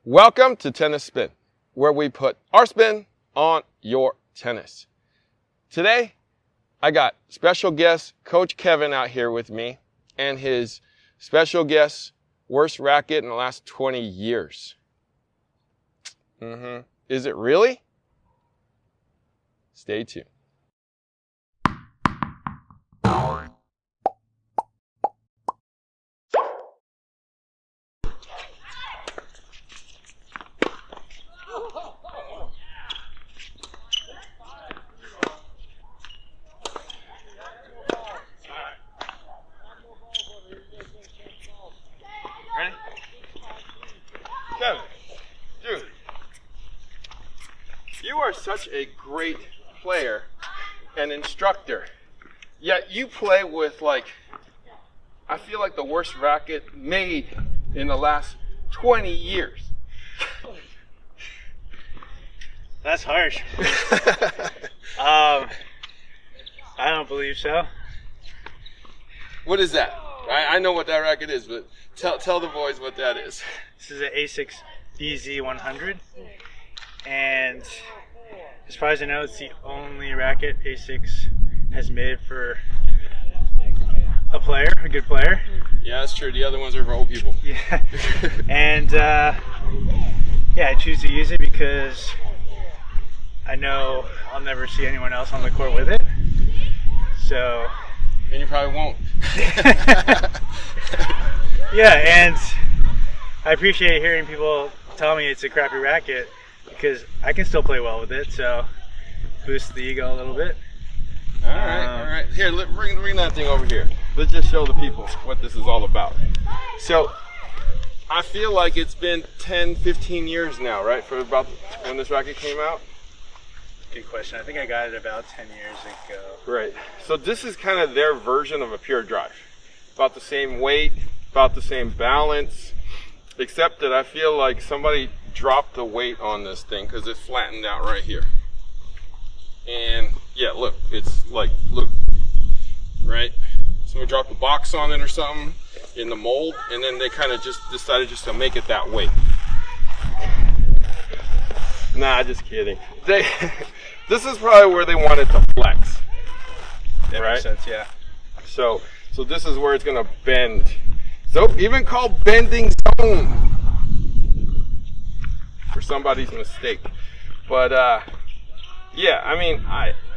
Welcome to Tennis Spin, where we put our spin on your tennis. Today, I got special guest Coach Kevin out here with me and his special guest, worst racket in the last 20 years. Is it really? Stay tuned. Ready? Kevin, dude, you are such a great player and instructor, yet you play with I feel like the worst racket made in the last 20 years. That's harsh. I don't believe so. What is that? I know what that racket is, but tell the boys what that is. This is an A6 BZ100, and as far as I know, it's the only racket A6 has made for a player, a good player. Yeah, that's true. The other ones are for old people. Yeah, and yeah, I choose to use it because I know I'll never see anyone else on the court with it. So. And you probably won't. Yeah, and I appreciate hearing people tell me it's a crappy racket because I can still play well with it, so boost the ego a little bit. All right. Here, bring that thing over here. Let's just show the people what this is all about. So, I feel like it's been 10, 15 years now, right, for about when this racket came out? Good question. I think I got it about 10 years ago. Right. So this is kind of their version of a pure drive. About the same weight, about the same balance, except that I feel like somebody dropped the weight on this thing because it flattened out right here. And yeah, look, it's look, right? Somebody dropped the box on it or something in the mold, and then they kind of just decided just to make it that weight. Nah, just kidding. This is probably where they wanted to flex. That right? makes sense, yeah. So this is where it's gonna bend. So even called bending zone for somebody's mistake. But yeah, I mean,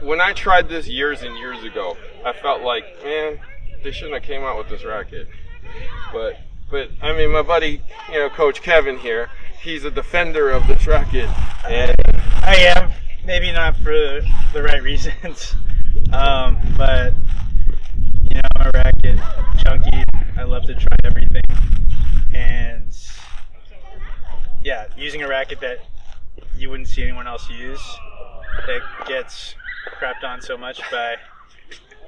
when I tried this years and years ago, I felt like, man, they shouldn't have came out with this racket. But I mean, my buddy, Coach Kevin here, he's a defender of this racket, and I am. Maybe not for the right reasons, but I'm a racket junkie. I love to try everything, and yeah, using a racket that you wouldn't see anyone else use, that gets crapped on so much by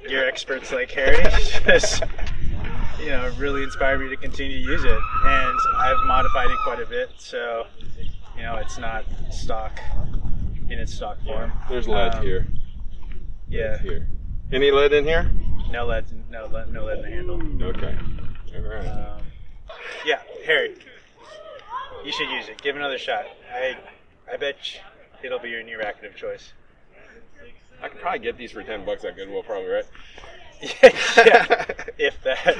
your experts like Harry, just really inspired me to continue to use it, and I've modified it quite a bit, so it's not stock. In its stock form. There's lead here. Yeah. Lead here. Any lead in here? No lead in the handle. Okay. All right. Yeah, Harry, you should use it. Give it another shot. I bet it'll be your new racket of choice. I could probably get these for $10 at Goodwill, probably, right? Yeah, if that.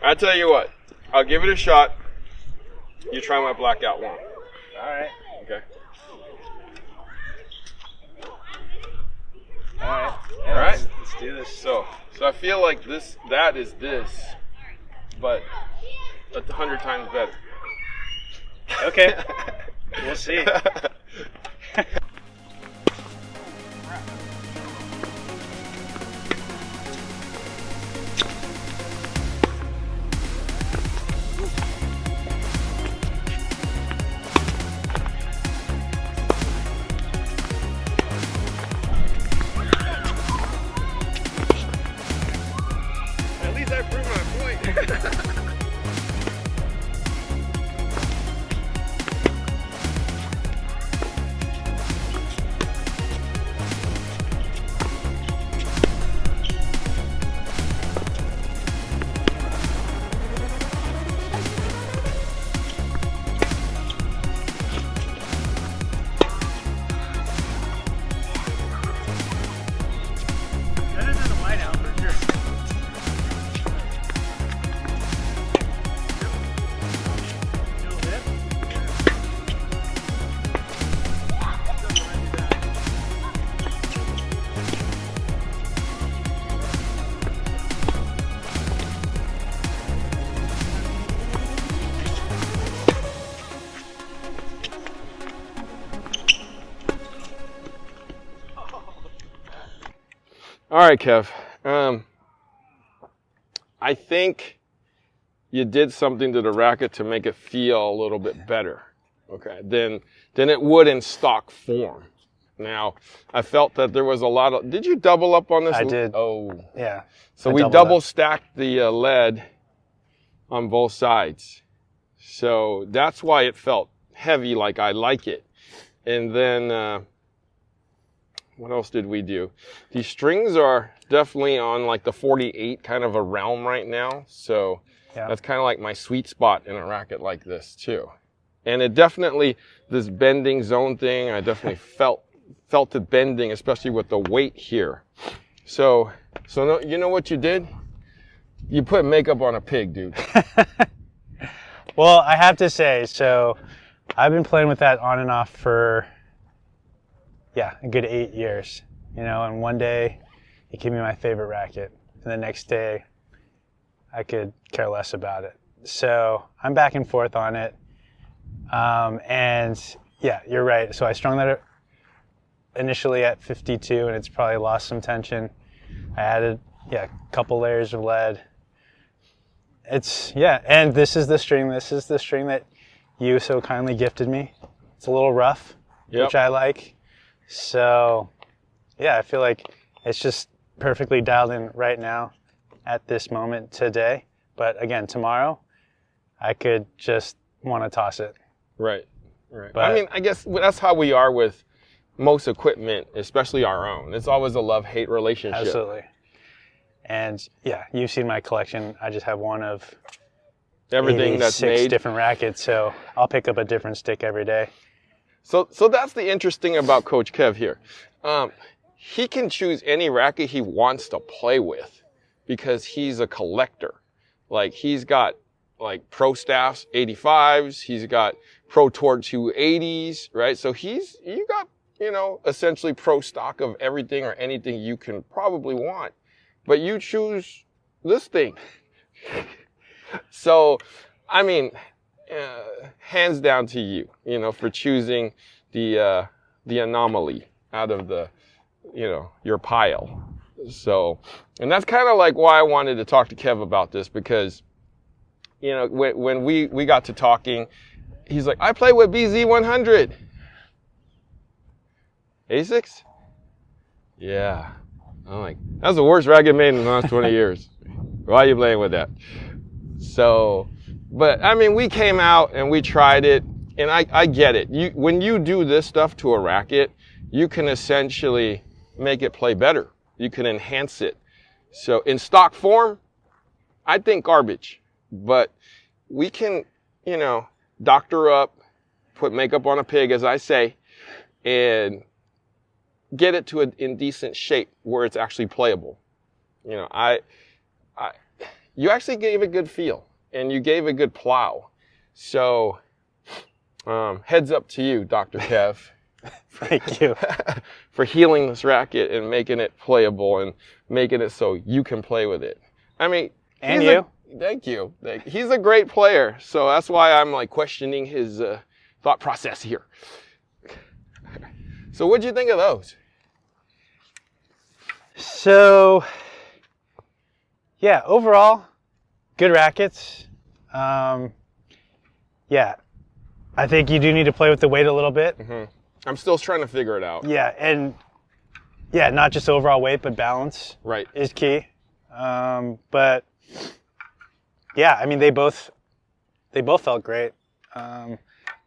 I tell you what, I'll give it a shot. You try my blackout one. All right. Okay. All right. Yeah, All right. Let's do this. So I feel like that is this, but 100 times better. Okay. We'll see. At least I proved my point. All right, Kev. I think you did something to the racket to make it feel a little bit better, okay, than it would in stock form. Now, I felt that there was a lot of... Did you double up on this? I did. Oh. Yeah. So we double stacked the lead on both sides. So that's why it felt heavy like I like it. And then... what else did we do? These strings are definitely on like the 48 kind of a realm right now. So that's kind of like my sweet spot in a racket like this too. And it definitely, this bending zone thing, I definitely felt it bending, especially with the weight here. So no, you know what you did? You put makeup on a pig, dude. Well, I have to say, so I've been playing with that on and off for a good 8 years, and one day it can be my favorite racket, and the next day I could care less about it. So I'm back and forth on it. And yeah, you're right. So I strung that initially at 52, and it's probably lost some tension. I added, a couple layers of lead. And this is the string that you so kindly gifted me. It's a little rough, which I like. So, I feel like it's just perfectly dialed in right now at this moment today. But again, tomorrow, I could just want to toss it. Right. But, I mean, I guess that's how we are with most equipment, especially our own. It's always a love-hate relationship. Absolutely. And you've seen my collection. I just have one of everything that's made. 6 different rackets, so I'll pick up a different stick every day. So that's the interesting about Coach Kev here. He can choose any racket he wants to play with because he's a collector. Like, he's got like Pro Staffs 85s, he's got Pro Tour 280s, right? So you got, essentially pro stock of everything or anything you can probably want. But you choose this thing. So, I mean, hands down to you, for choosing the anomaly out of the, your pile. So, and that's kind of like why I wanted to talk to Kev about this, because, when we got to talking, he's like, I play with BZ100. Asics? Yeah. I'm like, that's the worst racket made in the last 20 years. Why are you playing with that? So, but I mean, we came out and we tried it, and I get it. When you do this stuff to a racket, you can essentially make it play better. You can enhance it. So in stock form, I think garbage, but we can, doctor up, put makeup on a pig, as I say, and get it to in decent shape where it's actually playable. You actually gave a good feel, and you gave a good plow. So, heads up to you, Dr. Kev. Thank you. For healing this racket and making it playable and making it so you can play with it. I mean, and you. Thank you. He's a great player, so that's why I'm like questioning his thought process here. So what'd you think of those? So, overall, good rackets. I think you do need to play with the weight a little bit. Mm-hmm. I'm still trying to figure it out. Yeah, and not just overall weight, but balance. Right. Is key. But I mean, they both felt great.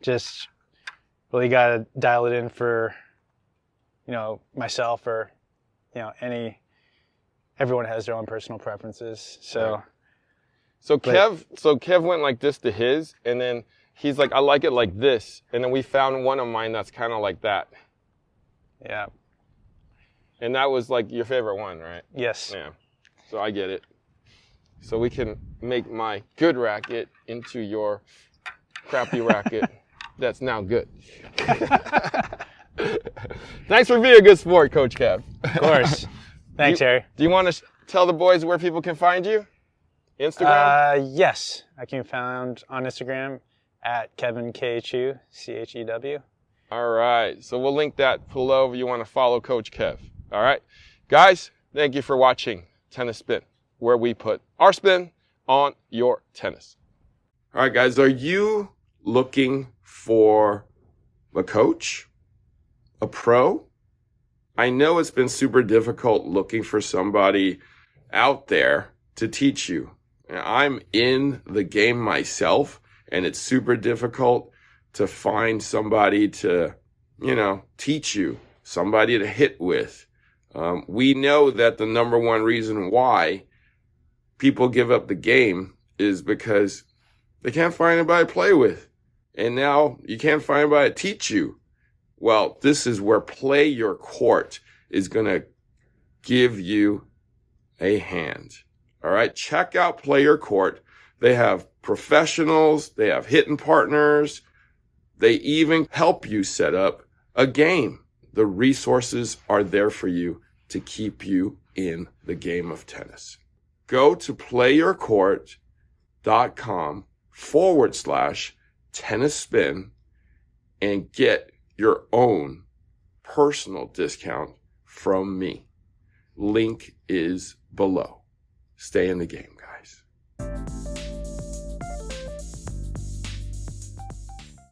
Just really got to dial it in for, myself or, everyone has their own personal preferences. So, right. So Kev went like this to his, and then he's like, I like it like this. And then we found one of mine that's kind of like that. Yeah. And that was like your favorite one, right? Yes. Yeah. So I get it. So we can make my good racket into your crappy racket that's now good. Thanks for being a good sport, Coach Kev. Of course. Thanks, Harry. Do you want to tell the boys where people can find you? Instagram? Yes. I can be found on Instagram at Kevin K. Chew, CHEW. All right. So we'll link that below if you want to follow Coach Kev. All right. Guys, Thank you for watching Tennis Spin, where we put our spin on your tennis. All right, guys, are you looking for a coach? A pro? I know it's been super difficult looking for somebody out there to teach you. I'm in the game myself, and it's super difficult to find somebody to, teach you, somebody to hit with. We know that the number one reason why people give up the game is because they can't find anybody to play with. And now you can't find anybody to teach you. Well, this is where Play Your Court is going to give you a hand. All right, check out Play Your Court. They have professionals, they have hitting partners, they even help you set up a game. The resources are there for you to keep you in the game of tennis. Go to playyourcourt.com/tennis spin and get your own personal discount from me. Link is below. Stay in the game.